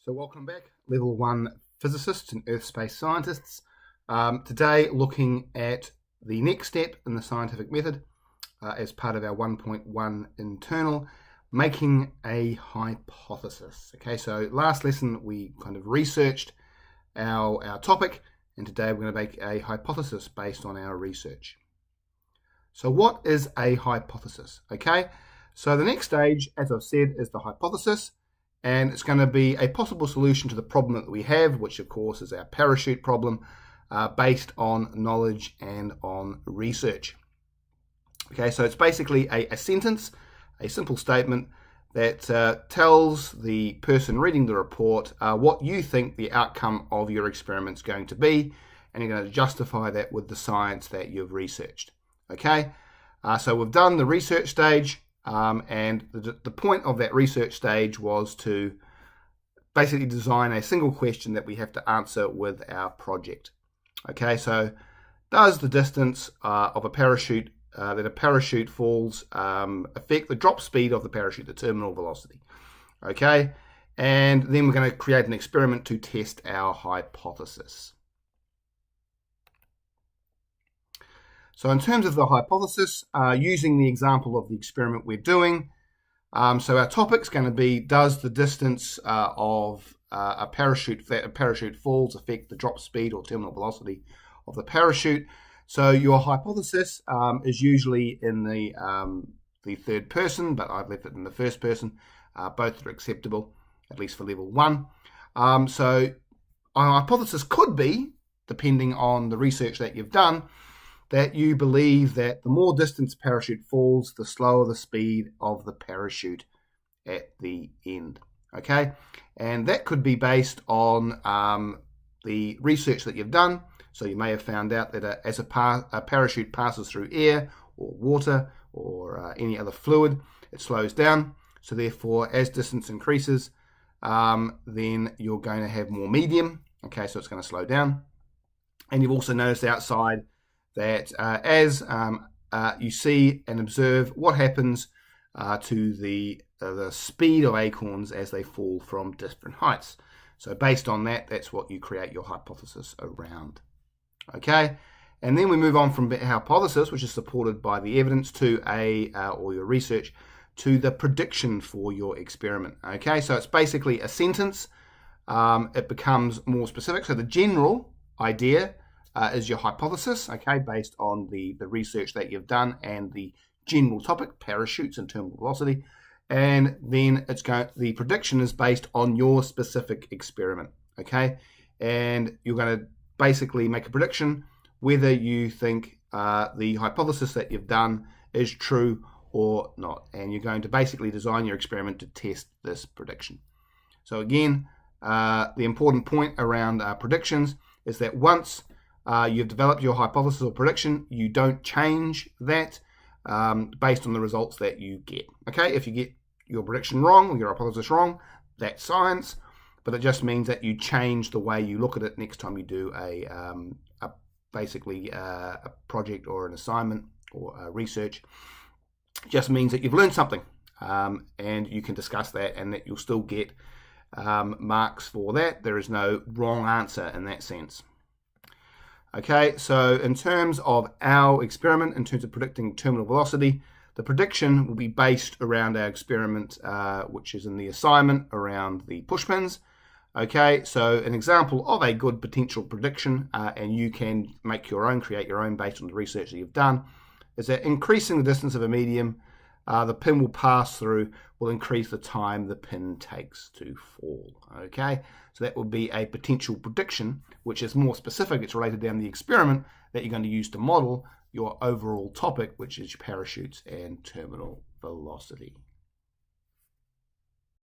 So welcome back, Level 1 physicists and earth space scientists. Today looking at the next step in the scientific method as part of our 1.1 internal, making a hypothesis. Okay, so last lesson we kind of researched our topic, and today we're going to make a hypothesis based on our research. So what is a hypothesis? Okay, so the next stage, as I've said, is the hypothesis. And it's going to be a possible solution to the problem that we have, which of course is our parachute problem, based on knowledge and on research. Okay, so it's basically a sentence, a simple statement that tells the person reading the report what you think the outcome of your experiment is going to be, and you're going to justify that with the science that you've researched. Okay, so we've done the research stage. And the point of that research stage was to basically design a single question that we have to answer with our project. Okay, so does the distance of a parachute that a parachute falls affect the drop speed of the parachute, the terminal velocity? Okay, and then we're going to create an experiment to test our hypothesis. So in terms of the hypothesis, using the example of the experiment we're doing, so our topic's going to be, does the distance of a parachute falls affect the drop speed or terminal velocity of the parachute? So your hypothesis is usually in the third person, but I've left it in the first person. Both are acceptable, at least for level 1. So our hypothesis could be, depending on the research that you've done, that you believe that the more distance parachute falls, the slower the speed of the parachute at the end. Okay, and that could be based on the research that you've done. So you may have found out that as a parachute passes through air or water or any other fluid, it slows down. So therefore, as distance increases, then you're going to have more medium. Okay, so it's going to slow down. And you've also noticed outside that as you see and observe what happens to the speed of acorns as they fall from different heights. So based on that, that's what you create your hypothesis around. Okay, and then we move on from hypothesis, which is supported by the evidence, to or your research, to the prediction for your experiment. Okay, so it's basically a sentence. It becomes more specific. So the general idea is your hypothesis, okay, based on the research that you've done and the general topic, parachutes and terminal velocity. And then the prediction is based on your specific experiment, okay? And you're going to basically make a prediction whether you think the hypothesis that you've done is true or not. And you're going to basically design your experiment to test this prediction. So again, the important point around predictions is that once you've developed your hypothesis or prediction, you don't change that based on the results that you get. Okay, if you get your prediction wrong or your hypothesis wrong, that's science, but it just means that you change the way you look at it next time you do basically a project or an assignment or research. It just means that you've learned something, and you can discuss that, and that you'll still get marks for that. There is no wrong answer in that sense. Okay, so in terms of our experiment, in terms of predicting terminal velocity, the prediction will be based around our experiment, which is in the assignment, around the pushpins. Okay, so an example of a good potential prediction, and you can make your own, create your own based on the research that you've done, is that increasing the distance of a medium the pin will pass through will increase the time the pin takes to fall. Okay, so that would be a potential prediction, which is more specific. It's related down the experiment that you're going to use to model your overall topic, which is parachutes and terminal velocity.